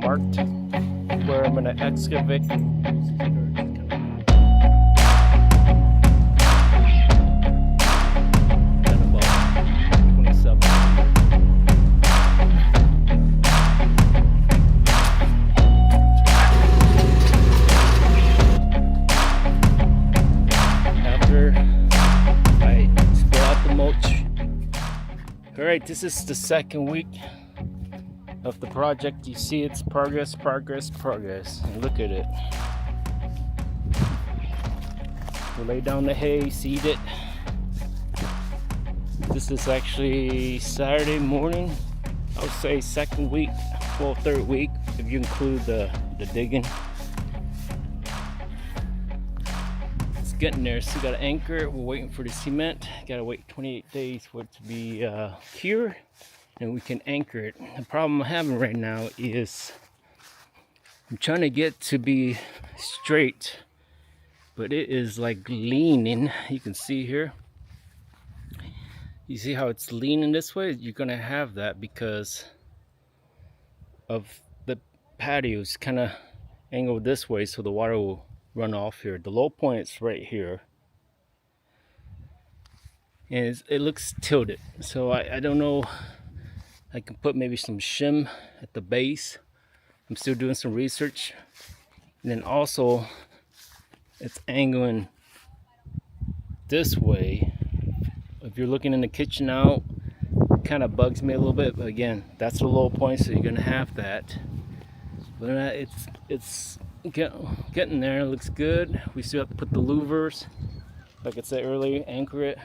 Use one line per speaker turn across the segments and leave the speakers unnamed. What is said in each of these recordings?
parked where I'm gonna excavate. Alright, this is the second week of the project. You see it's progress. And look at it. We lay down the hay, seed it. This is actually Saturday morning. I would say second week, well, third week if you include the digging. Getting there. Still got to anchor it. We're waiting for the cement. Gotta wait 28 days for it to be cured, and we can anchor it. The problem I'm having right now is I'm trying to get to be straight, but it is like leaning. You can see here. You see how it's leaning this way? You're gonna have that because of the patios kind of angled this way, so the water will run off here. The low point is right here, and it looks tilted, so I don't know. I can put maybe some shim at the base. I'm still doing some research. And then also it's angling this way. If you're looking in the kitchen out, it kind of bugs me a little bit, but again, that's the low point, so you're gonna have that. But it's getting there. It looks good. We still have to put the louvers, like I said earlier, anchor it.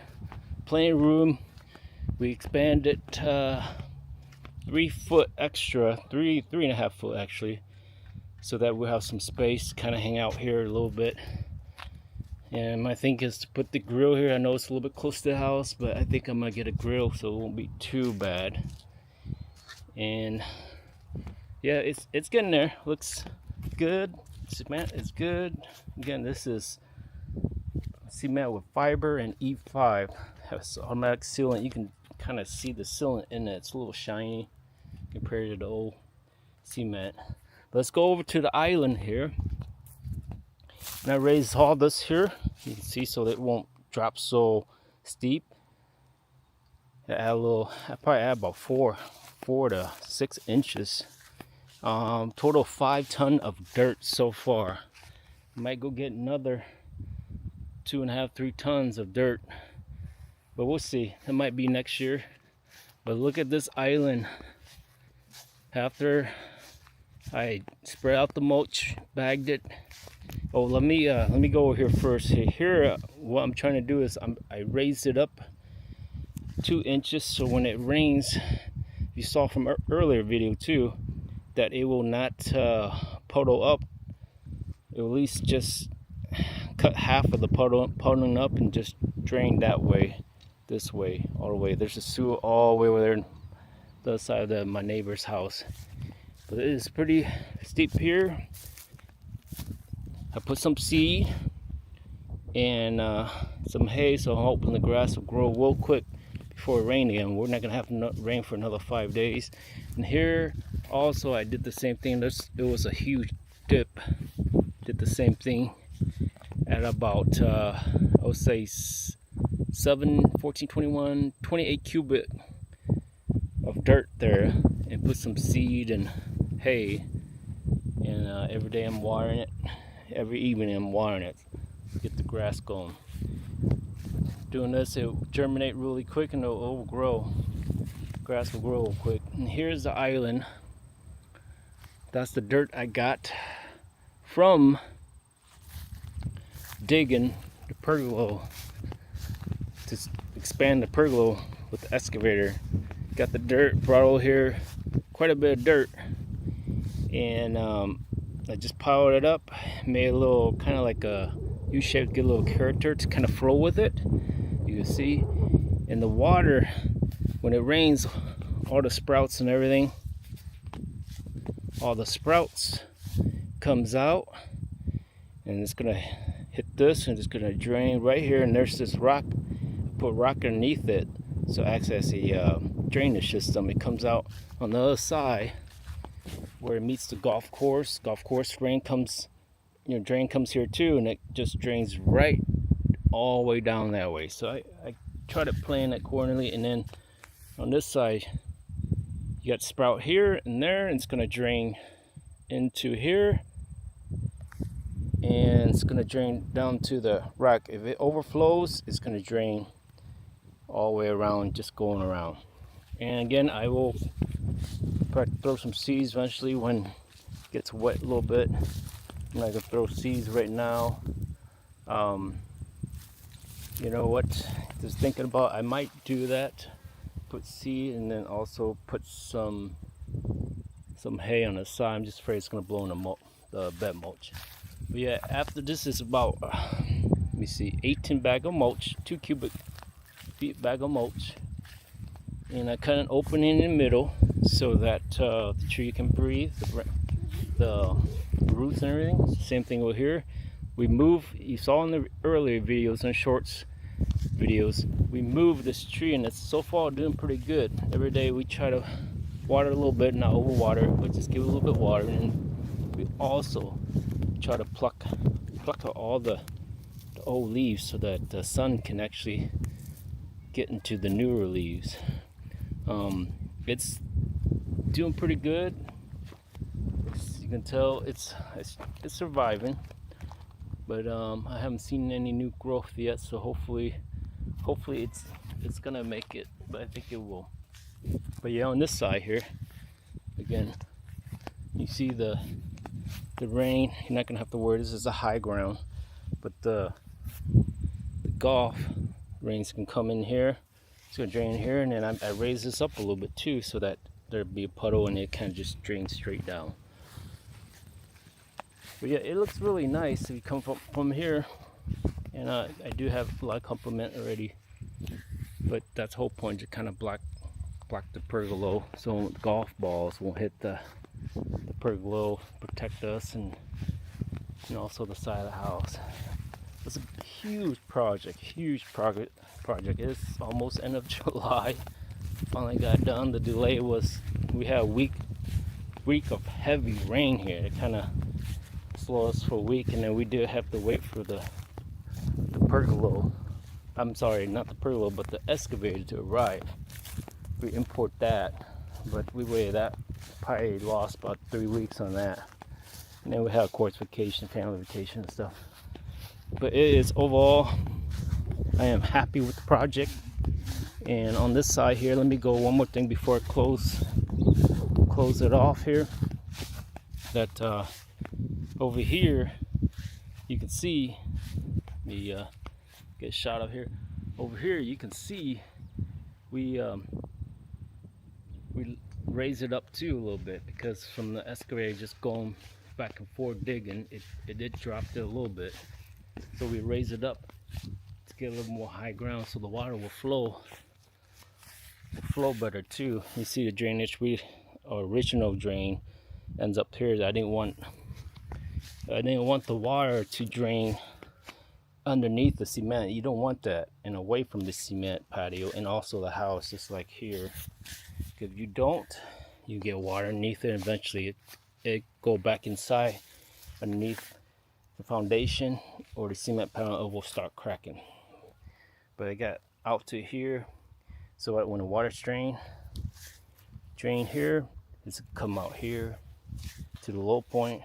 Plenty of room. We expanded 3 foot extra, three and a half foot actually, so that we'll have some space to kind of hang out here a little bit. And my thing is to put the grill here. I know it's a little bit close to the house, but I think I'm gonna get a grill so it won't be too bad. And yeah, it's getting there. Looks good. Cement is good. Again, this is cement with fiber and E5. Has automatic sealant. You can kind of see the sealant in it. It's a little shiny compared to the old cement. Let's go over to the island here. And I raised all this here. You can see so that it won't drop so steep. I probably add about 4 to 6 inches. Total 5 tons of dirt so far. Might go get another 2.5, 3 tons of dirt, but we'll see. It might be next year. But look at this island. After I spread out the mulch, bagged it. Oh, let me go over here first. Here, what I'm trying to do is I raised it up 2 inches, so when it rains, you saw from earlier video too, that it will not puddle up. It will at least just cut half of the puddling up and just drain that way, this way, all the way. There's a sewer all the way over there on the other side of my neighbor's house. But it is pretty steep here. I put some seed and some hay, so I'm hoping the grass will grow real quick before it rains again. We're not gonna have rain for another 5 days. And here also I did the same thing. It was a huge dip. Did the same thing at about I would say 7, 14, 21, 28 cubic of dirt there, and put some seed and hay. And every day I'm watering it. Every evening I'm watering it. Get the grass going. Doing this, it will germinate really quick and it will overgrow. Grass will grow real quick. And here's the island. That's the dirt I got from digging the pergola to expand the pergola with the excavator. Got the dirt, brought over here quite a bit of dirt, and I just piled it up, made a little kind of like a U-shape, get a little character to kind of flow with it. You can see, and the water, when it rains, all the sprouts and everything, all the sprouts comes out, and it's gonna hit this and it's gonna drain right here. And there's this rock, put rock underneath it, so it acts as a drainage system. It comes out on the other side where it meets the golf course. Golf course drain comes, drain comes here too, and it just drains right all the way down that way. So I try to plan it accordingly. And then on this side, you got sprout here and there, and it's gonna drain into here, and it's gonna drain down to the rock. If it overflows, it's gonna drain all the way around, just going around. And again, I will probably throw some seeds eventually when it gets wet a little bit. I'm not gonna throw seeds right now. You know what, just thinking about, I might do that, put seed and then also put some hay on the side. I'm just afraid it's gonna blow in the bed mulch. But yeah, after this is about let me see, 18 bag of mulch, 2 cubic feet bag of mulch, and I cut an opening in the middle so that the tree can breathe, the roots and everything. Same thing over here. We move, you saw in the earlier videos and shorts videos, we move this tree, and it's so far doing pretty good. Every day we try to water a little bit, not overwater it, but just give it a little bit of water. And we also try to pluck out all the old leaves so that the sun can actually get into the newer leaves. It's doing pretty good. You can tell it's surviving, but I haven't seen any new growth yet, so hopefully it's gonna make it, but I think it will. But yeah, on this side here, again, you see the rain. You're not gonna have to worry, this is a high ground, but the golf rains can come in here. It's gonna drain here, and then I raise this up a little bit too, so that there'd be a puddle and it kind of just drains straight down. But yeah, it looks really nice if you come from here. And I do have a lot of compliment already, but that's the whole point, to kind of block the pergola, so golf balls won't hit the pergola, protect us, and also the side of the house. It's a huge project. It's almost end of July. Finally got done. The delay was, we had a week of heavy rain here. It kind of slowed us for a week, and then we did have to wait for the pergola. I'm sorry, not the pergola, but the excavator to arrive. We import that, but we waited that. Probably lost about 3 weeks on that. And then we had, of course, vacation, family vacation and stuff. But it is, overall, I am happy with the project. And on this side here, let me go one more thing before I close it off here. That over here, you can see the get a shot of here. Over here, you can see we raise it up too a little bit, because from the excavator just going back and forth digging, it did drop it a little bit. So we raise it up to get a little more high ground, so the water will flow better too. You see the drainage, original drain ends up here. I didn't want the water to drain underneath the cement. You don't want that, and away from the cement patio and also the house, just like here. If you don't, you get water underneath it, and eventually it go back inside underneath the foundation or the cement panel. It will start cracking. But I got out to here, so that when the water drain here, it's come out here to the low point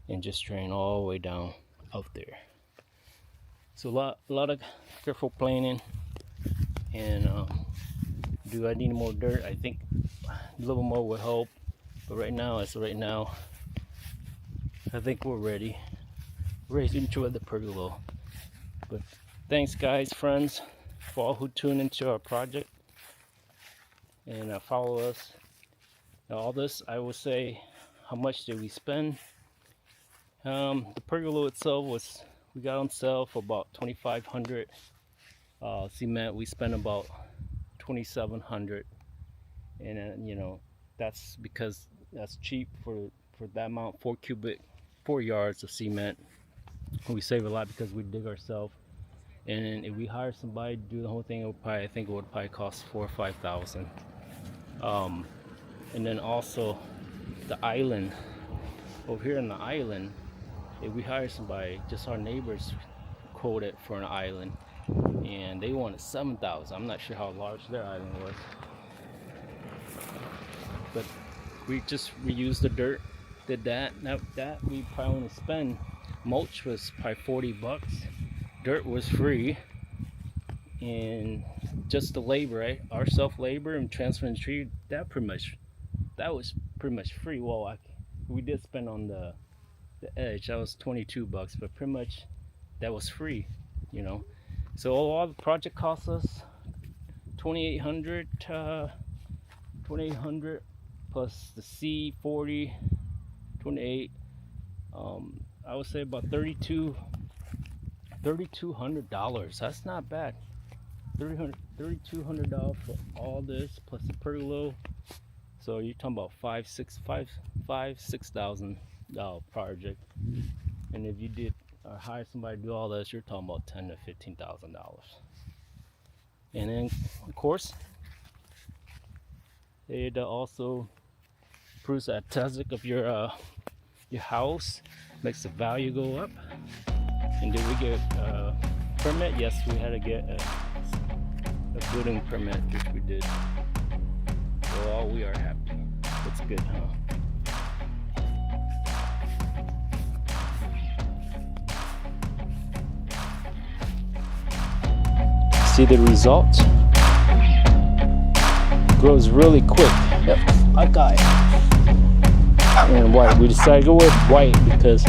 and just drain all the way down out there. So a lot of careful planning. And do I need more dirt? I think a little more would help, but right now, I think we're ready to enjoy the pergola. But thanks, guys, friends, for all who tune into our project and follow us. Now, all this, I will say, how much did we spend? The pergola itself we got on sale for about $2,500. Cement, we spent about $2,700, and that's because that's cheap for that amount. 4 yards of cement. We save a lot because we dig ourselves, and if we hire somebody to do the whole thing, I think it would probably cost $4,000 or $5,000. And then also the island. Over here on the island, if we hire somebody, just our neighbors quoted for an island, and they wanted 7,000. I'm not sure how large their island was, but we just reused the dirt, did that. Now that we probably only spend, mulch was probably 40 bucks, dirt was free, and just the labor, right? Our self labor and transferring the tree, that was pretty much free. Well, we did spend on the edge, that was 22 bucks, but pretty much that was free, you know. So all the project cost us $2,800 plus the C40, 28. I would say about $3,200. That's not bad. $3,200 for all this plus the pergola. So you're talking about $6,000 project. And if you did hire somebody to do all this, you're talking about $10,000 to $15,000. And then of course it also improves the aesthetic of your house, makes the value go up. And did we get a permit? Yes, we had to get a building permit, which we did. So we are happy. That's good, huh? See the results? It grows really quick. Yep, okay. And white. We decided to go with white because